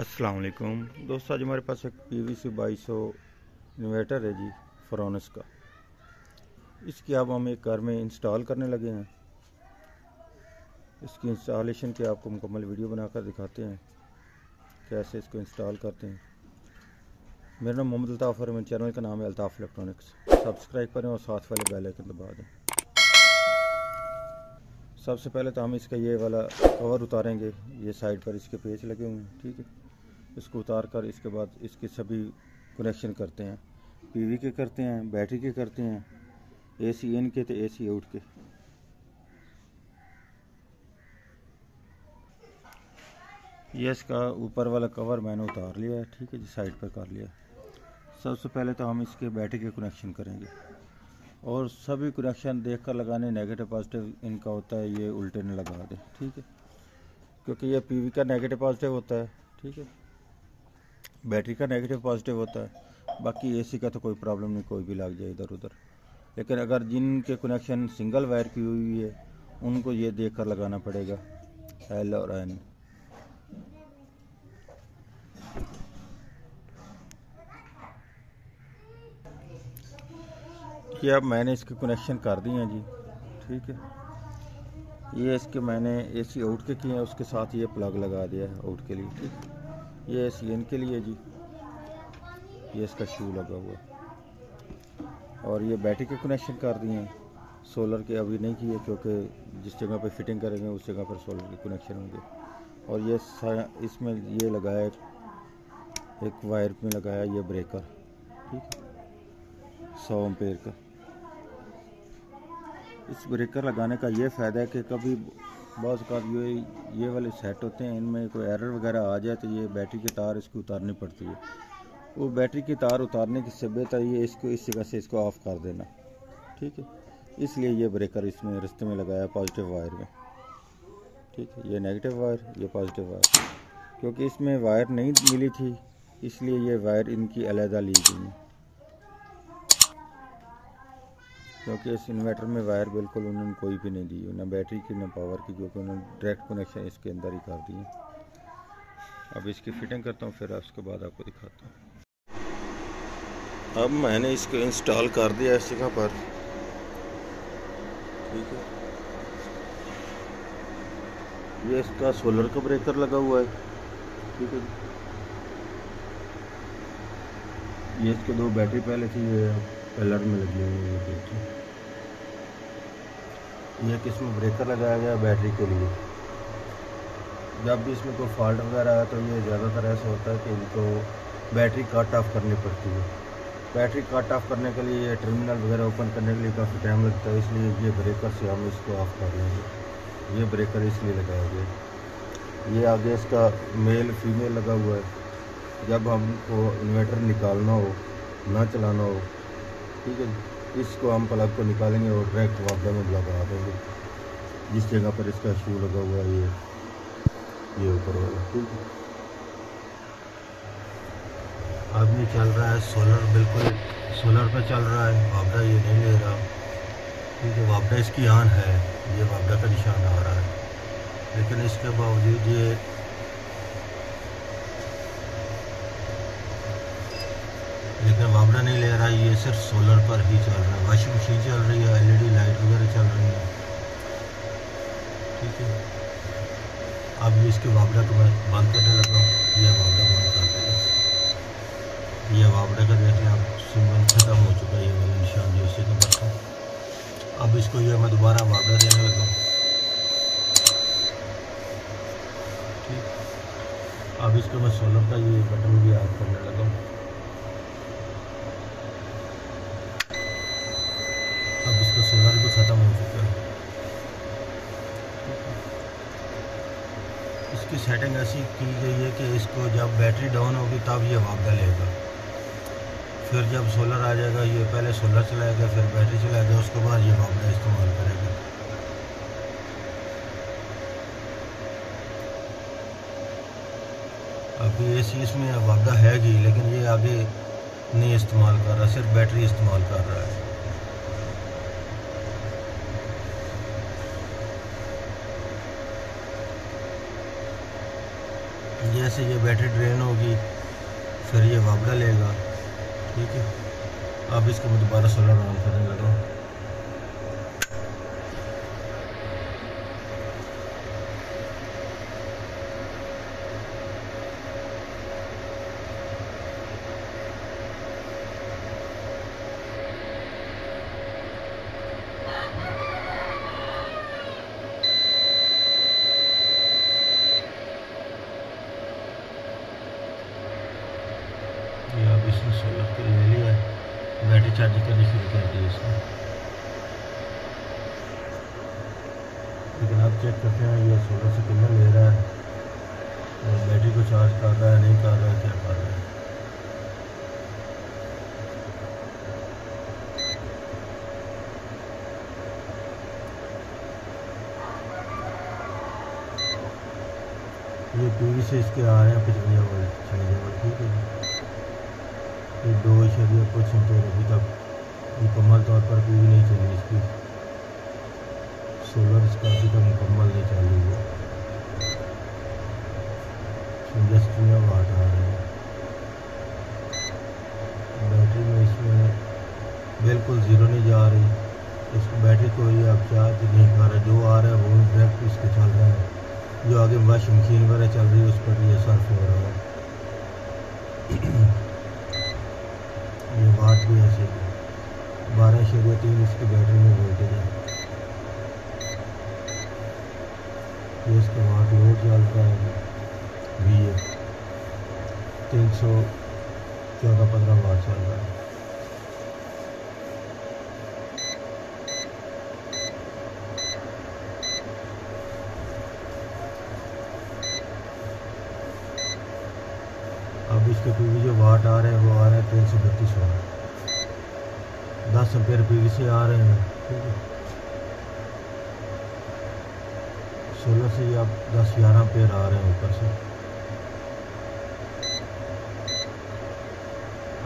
अस्सलाम वालेकुम दोस्तों, आज हमारे पास एक PVC 2200 इन्वर्टर है जी फ्रोनस का। इसकी अब हम एक घर में इंस्टॉल करने लगे हैं। इसकी इंस्टॉलेशन की आपको मुकम्मल वीडियो बनाकर दिखाते हैं कैसे इसको इंस्टॉल करते हैं। मेरा नाम मोहम्मद अल्ताफ़ है, मेरे चैनल का नाम है अल्ताफ़ इलेक्ट्रॉनिक्स। सब्सक्राइब करें और साथ वाले बेल आइकन दबा दें। सबसे पहले तो हम इसका ये वाला कवर उतारेंगे। ये साइड पर इसके पेच लगे हुए हैं, ठीक है। इसको उतार कर इसके बाद इसके सभी कनेक्शन करते हैं। PV के करते हैं, बैटरी के करते हैं, AC इन के तो AC आउट के। ये इसका ऊपर वाला कवर मैंने उतार लिया है, ठीक है जी, साइड पर कर लिया। सबसे पहले तो हम इसके बैटरी के कनेक्शन करेंगे और सभी कनेक्शन देखकर लगाने। नेगेटिव पॉजिटिव इनका होता है, ये उल्टे न लगा दें, ठीक है, क्योंकि ये PV का नेगेटिव पॉजिटिव होता है, ठीक है। बैटरी का नेगेटिव पॉजिटिव होता है। बाकी AC का तो कोई प्रॉब्लम नहीं, कोई भी लग जाए इधर उधर। लेकिन अगर जिनके कनेक्शन सिंगल वायर की हुई है उनको ये देख कर लगाना पड़ेगा, L और N। ये अब मैंने इसके कनेक्शन कर दिए हैं जी, ठीक है। ये इसके मैंने AC आउट के किए हैं, उसके साथ ये प्लग लगा दिया है आउट के लिए, ठीक है। ये AC इन के लिए जी, ये इसका शू लगा हुआ। और ये बैटरी के कनेक्शन कर दिए हैं। सोलर के अभी नहीं किए, क्योंकि जिस जगह पे फिटिंग करेंगे उस जगह पर सोलर के कनेक्शन होंगे। और ये इसमें ये लगाया एक वायर में लगाया ये ब्रेकर, ठीक है, 100 एम्पेयर का। इस ब्रेकर लगाने का ये फ़ायदा है कि कभी बहुत का ये वाले सेट होते हैं, इनमें कोई एरर वगैरह आ जाए तो ये बैटरी की तार इसको उतारनी पड़ती है। वो बैटरी की तार उतारने की से बेहतर ये इसको इस जगह से इसको ऑफ़ कर देना, ठीक है। इसलिए ये ब्रेकर इसमें रास्ते में लगाया पॉजिटिव वायर में, ठीक है। ये नेगेटिव वायर, ये पॉजिटिव वायर। क्योंकि इसमें वायर नहीं मिली थी इसलिए ये वायर इनकी अलहदा ली गई है, क्योंकि इस इन्वर्टर में वायर बिल्कुल उन्होंने कोई भी नहीं दी, ना बैटरी की ना पावर की, क्योंकि उन्होंने डायरेक्ट कनेक्शन इसके अंदर ही कर दिए। अब इसकी फिटिंग करता हूँ, फिर उसके बाद आपको दिखाता हूँ। अब मैंने इसको इंस्टॉल कर दिया इस जगह पर, ठीक है। ये इसका सोलर का ब्रेकर लगा हुआ है, ठीक है। ये इसके दो बैटरी पहले थी, ये पिलर में लगी हुई है, ठीक है। ये किस्म ब्रेकर लगाया गया बैटरी के लिए। जब भी इसमें कोई फॉल्ट वगैरह है तो ये ज़्यादातर ऐसा होता है कि इनको बैटरी कट ऑफ करनी पड़ती है। बैटरी कट ऑफ करने के लिए टर्मिनल वगैरह ओपन करने के लिए काफ़ी टाइम लगता है, इसलिए ये ब्रेकर से हम इसको ऑफ कर लेंगे। ये ब्रेकर इसलिए लगाया गया। ये आगे इसका मेल फीमेल लगा हुआ है। जब हमको इन्वर्टर निकालना हो, ना चलाना हो, ठीक है, इसको हम प्लग को निकालेंगे और डायरेक्ट वापडा में लगा देंगे, जिस जगह पर इसका शू लगा हुआ है ये ऊपर वाला, ठीक है। अब ये चल रहा है सोलर, बिल्कुल सोलर पे चल रहा है। वापडा ये नहीं ले रहा, ठीक है। वापडा इसकी ऑन है, ये वापडा का निशान आ रहा है, लेकिन इसके बावजूद ये वापडा नहीं ले रहा। ये सिर्फ सोलर पर ही चल रहा है। वॉशिंग मशीन चल रही है, LED लाइट वगैरह चल रही है, ठीक है। अब ये इसके वापडा को मैं बंद करने लगा हूँ। ये वापडा बंद कर देगा। ये वापडा का देख लें आप, सिंबल खत्म हो चुका है, ये वाला निशान जो इसी का बता। अब इसको ये मैं दोबारा वापडा देने लगा हूँ, ठीक। अब इसको मैं सोलर का ये बटन भी ऑफ करने लगा हूँ। अब इसका सोलर भी ख़त्म हो चुका है। इसकी सेटिंग ऐसी की गई है कि इसको जब बैटरी डाउन होगी तब ये वापडा लेगा। फिर जब सोलर आ जाएगा, ये पहले सोलर चलाएगा, फिर बैटरी चलाएगा, उसके बाद ये वापडा इस्तेमाल करेगा। अभी AC इसमें वापडा है ही, लेकिन ये आगे नहीं इस्तेमाल कर रहा, सिर्फ बैटरी इस्तेमाल कर रहा है। जैसे ये बैटरी ड्रेन होगी फिर ये वापड़ा लेगा। ठीक है, अब इसको मैं दोबारा सोलर ऑन करने लगा। ये अब इसने सोलर को ले लिया, बैटरी चार्जिंग करनी शुरू कर दी इसने। लेकिन अब चेक करते हैं ये सोलर से कितना ले रहा है और बैटरी को चार्ज कर रहा है नहीं कर रहा है, क्या कर रहा है। ये पीवी से इसके आ रहे हैं 55 वोल्ट 56 वोल्ट। ठीक है, ये 2 कुछ एम्पीयर अभी तक मुकम्मल तौर पर पीवी नहीं चली इसकी, सोलर इसका अभी तक मुकम्मल नहीं चालू हुआ। 56 वाट आ रहे हैं बैटरी में, इसमें बिल्कुल ज़ीरो नहीं जा रही। इस बैटरी को ये अब चार्ज नहीं कर रहा, जो आ रहा है वो डायरेक्ट इसके चल रहा है। जो आगे वॉशिंग मशीन वगैरह चल रही है उस पर ये सर्फ हो रहा है। ये वाट भी ऐसे 12.3 इसकी बैटरी में वोल्टेज है। ये इसका वाट लोड चल रहा है VA 314-15 वाट चल रहा है। अब इसके पीवी जो वाट आ रहे हैं वो आ रहे हैं 332 वाट, 10 एम्पीयर पीवी से आ रहे हैं। ठीक है, सोलर से ये अब 10-11 एम्पीयर आ रहे हैं ऊपर से।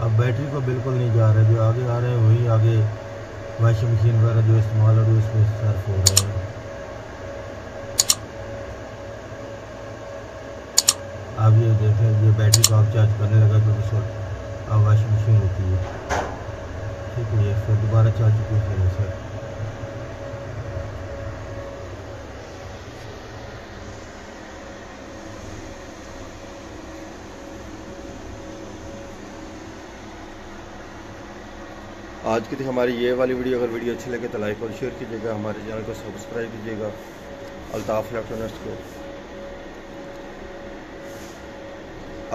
अब बैटरी को बिल्कुल नहीं जा रहा है, जो आगे आ रहे हैं वही आगे वॉशिंग मशीन वगैरह जो इस्तेमाल हो रही है उसमें सर्फ हो रहे हैं। अब ये देखें ये बैटरी को आप चार्ज करने लगा तो अब वॉशिंग मशीन होती है। ठीक है, ये फिर दोबारा चार्ज की है सर। आज की थी हमारी ये वाली वीडियो। अगर वीडियो अच्छी लगे तो लाइक और शेयर कीजिएगा, हमारे चैनल को सब्सक्राइब कीजिएगा अल्ताफ इलेक्ट्रॉनिक्स को।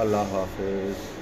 अल्लाह हाफिज़।